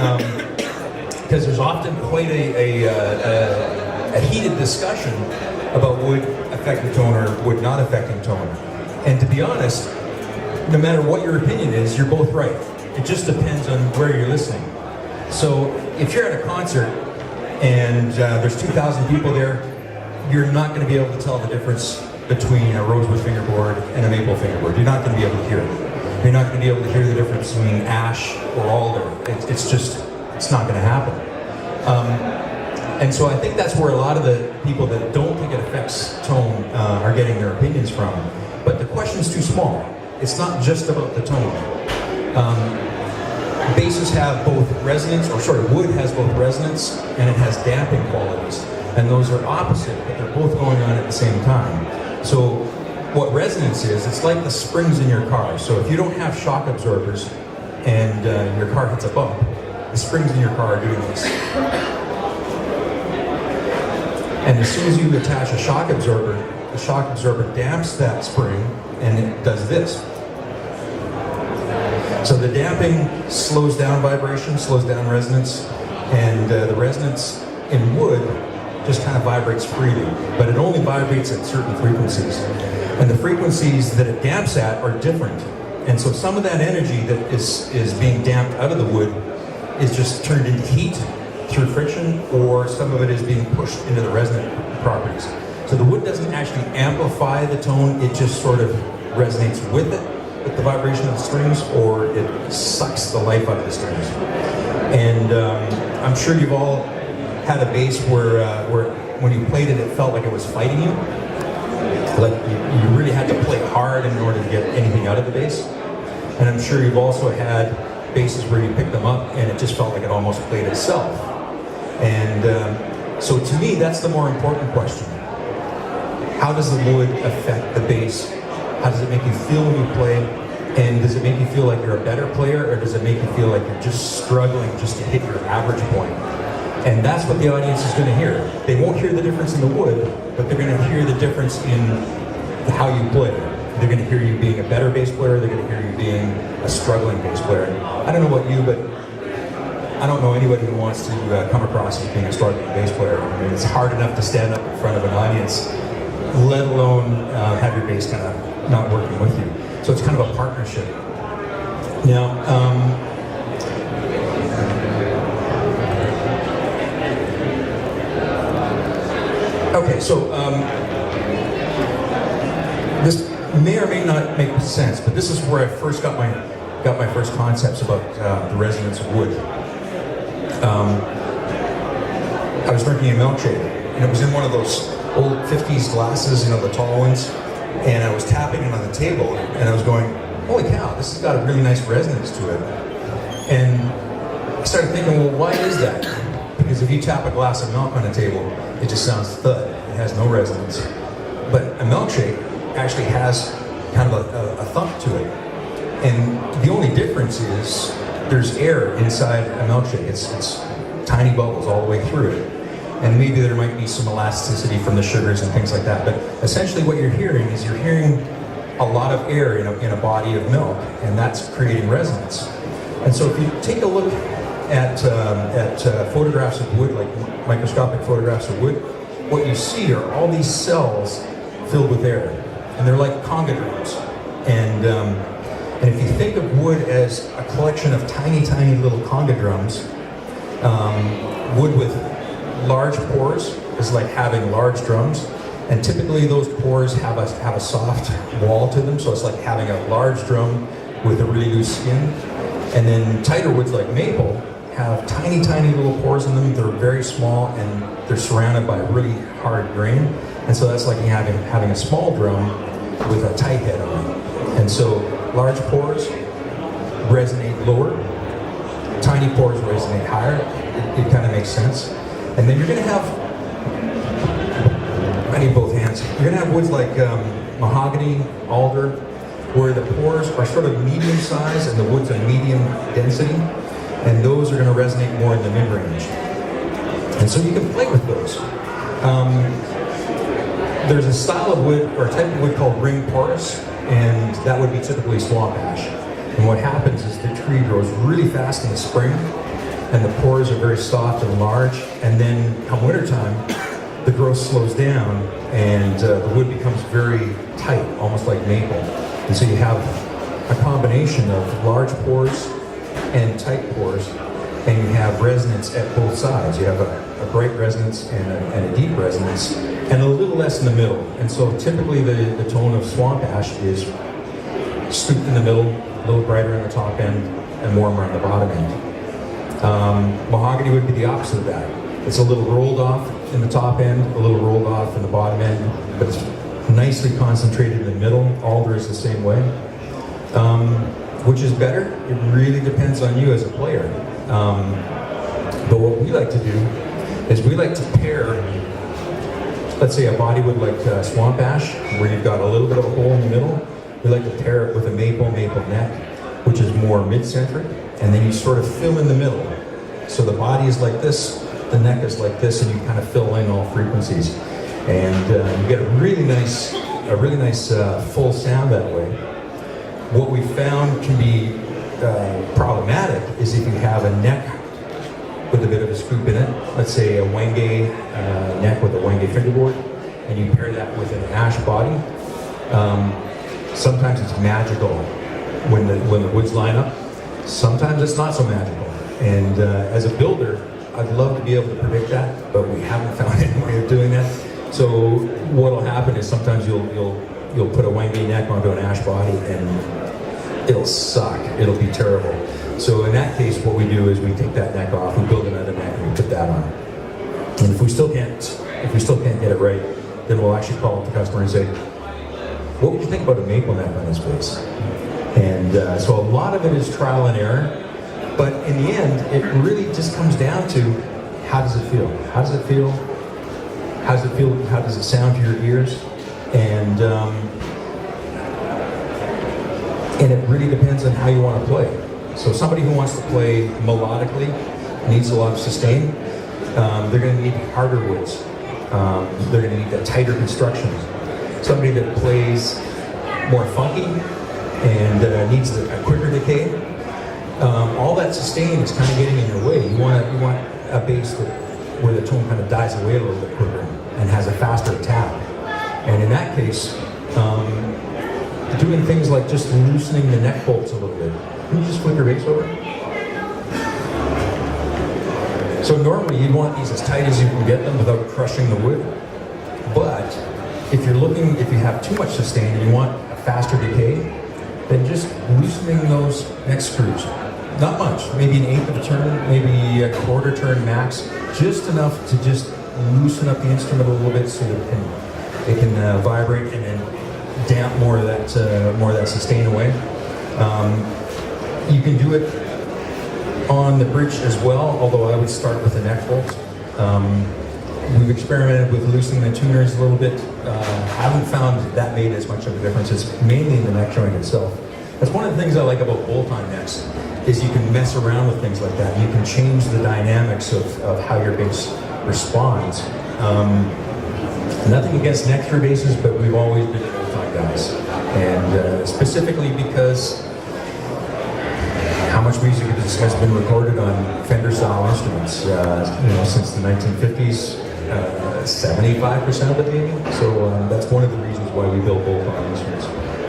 because there's often quite a heated discussion about wood affecting tone or wood not affecting tone. And to be honest, no matter what your opinion is, you're both right. It just depends on where you're listening. So if you're at a concert and there's 2,000 people there, you're not going to be able to tell the difference between a rosewood fingerboard and a maple fingerboard. You're not going to be able to hear it. You're not going to be able to hear the difference between ash or alder. It's not going to happen. And so I think that's where a lot of the people that don't think it affects tone are getting their opinions from. But the question's too small. It's not just about the tone. Basses have both resonance, wood has both resonance and it has damping qualities. And those are opposite, but they're both going on at the same time. So what resonance is, it's like the springs in your car. So if you don't have shock absorbers and your car hits a bump, the springs in your car are doing this. And as soon as you attach a shock absorber, the shock absorber damps that spring and it does this. So the damping slows down vibration, slows down resonance, and the resonance in wood just kind of vibrates freely, but it only vibrates at certain frequencies. And the frequencies that it damps at are different. And so some of that energy that is being damped out of the wood is just turned into heat through friction, or some of it is being pushed into the resonant properties. So the wood doesn't actually amplify the tone, it just sort of resonates with it, with the vibration of the strings, or it sucks the life out of the strings. And I'm sure you've all had a bass where when you played it, it felt like it was fighting you. Like you really had to play hard in order to get anything out of the bass. And I'm sure you've also had basses where you picked them up and it just felt like it almost played itself. And so to me, that's the more important question. How does the wood affect the bass? How does it make you feel when you play? And does it make you feel like you're a better player, or does it make you feel like you're just struggling just to hit your average point? And that's what the audience is going to hear. They won't hear the difference in the wood, but they're going to hear the difference in how you play. They're going to hear you being a better bass player, they're going to hear you being a struggling bass player. I don't know about you, but I don't know anybody who wants to come across as being a struggling bass player. I mean, it's hard enough to stand up in front of an audience, let alone have your bass kind of not working with you. So it's kind of a partnership. Now, okay, so this may or may not make sense, but this is where I first got my first concepts about the resonance of wood. I was drinking a milkshake, and it was in one of those old 50s glasses, the tall ones, and I was tapping it on the table, and I was going, holy cow, this has got a really nice resonance to it. And I started thinking, well, why is that? Because if you tap a glass of milk on a table, it just sounds thud. It has no resonance. But a milkshake actually has kind of a thump to it. And the only difference is there's air inside a milkshake. It's tiny bubbles all the way through it. And maybe there might be some elasticity from the sugars and things like that. But essentially what you're hearing is you're hearing a lot of air in a body of milk, and that's creating resonance. And so if you take a look at photographs of wood, like microscopic photographs of wood, what you see are all these cells filled with air, and they're like conga drums. And if you think of wood as a collection of tiny, tiny little conga drums, wood with large pores is like having large drums, and typically those pores have a soft wall to them, so it's like having a large drum with a really loose skin. And then tighter woods like maple have tiny, tiny little pores in them. They're very small, and they're surrounded by a really hard grain. And so that's like having a small drum with a tight head on it. And so large pores resonate lower, tiny pores resonate higher. It kind of makes sense. And then you're going to have, I need both hands, you're going to have woods like mahogany, alder, where the pores are sort of medium size and the wood's a medium density, and those are going to resonate more in the mid-range. And so you can play with those. There's a style of wood, or a type of wood called ring porous, and that would be typically swamp ash. And what happens is the tree grows really fast in the spring, and the pores are very soft and large. And then come wintertime, the growth slows down, and the wood becomes very tight, almost like maple. And so you have a combination of large pores and tight pores, and you have resonance at both sides. You have a bright resonance and a deep resonance, and a little less in the middle. And so typically the tone of swamp ash is scooped in the middle, a little brighter on the top end, and warmer on the bottom end. Mahogany would be the opposite of that. It's a little rolled off in the top end, a little rolled off in the bottom end, but it's nicely concentrated in the middle. Alder is the same way. Which is better? It really depends on you as a player. But what we like to do is we like to pair, let's say a bodywood like swamp ash, where you've got a little bit of a hole in the middle. We like to pair it with a maple neck, which is more mid-centric, and then you sort of fill in the middle. So the body is like this, the neck is like this, and you kind of fill in all frequencies. And you get a really nice full sound that way. What we found can be problematic is if you have a neck with a bit of a scoop in it, let's say a wenge neck with a wenge fingerboard, and you pair that with an ash body. Sometimes it's magical when the woods line up. Sometimes it's not so magical. And as a builder, I'd love to be able to predict that, but we haven't found any way of doing that. So what'll happen is sometimes you'll put a wenge neck onto an ash body, and it'll suck. It'll be terrible. So in that case, what we do is we take that neck off, we build another neck, and we put that on. And if we still can't get it right, then we'll actually call up the customer and say, "What would you think about a maple neck on this base?" And so a lot of it is trial and error, but in the end, it really just comes down to how does it feel? How does it feel? How does it feel? How does it sound to your ears? And it really depends on how you want to play. So somebody who wants to play melodically, needs a lot of sustain, they're going to need harder woods. They're going to need a tighter construction. Somebody that plays more funky and needs a quicker decay, all that sustain is kind of getting in your way. You want a bass where the tone kind of dies away a little bit quicker and has a faster tap. And in that case, doing things like just loosening the neck bolts a little bit. Can you just flip your bass over? So normally you'd want these as tight as you can get them without crushing the wood. But if you have too much sustain and you want a faster decay, then just loosening those neck screws. Not much, maybe an eighth of a turn, maybe a quarter turn max, just enough to just loosen up the instrument a little bit so that it can vibrate and then damp more of that sustain away. You can do it on the bridge as well, although I would start with the neck bolt. We've experimented with loosening the tuners a little bit. Haven't found that made as much of a difference. It's mainly in the neck joint itself. That's one of the things I like about bolt-on necks, is you can mess around with things like that. You can change the dynamics of how your bass responds. Nothing against neck-through basses, but we've always been bolt-on guys. And specifically because how much music has been recorded on Fender-style instruments, since the 1950s, 75% of it maybe. So that's one of the reasons why we build bolt-on instruments.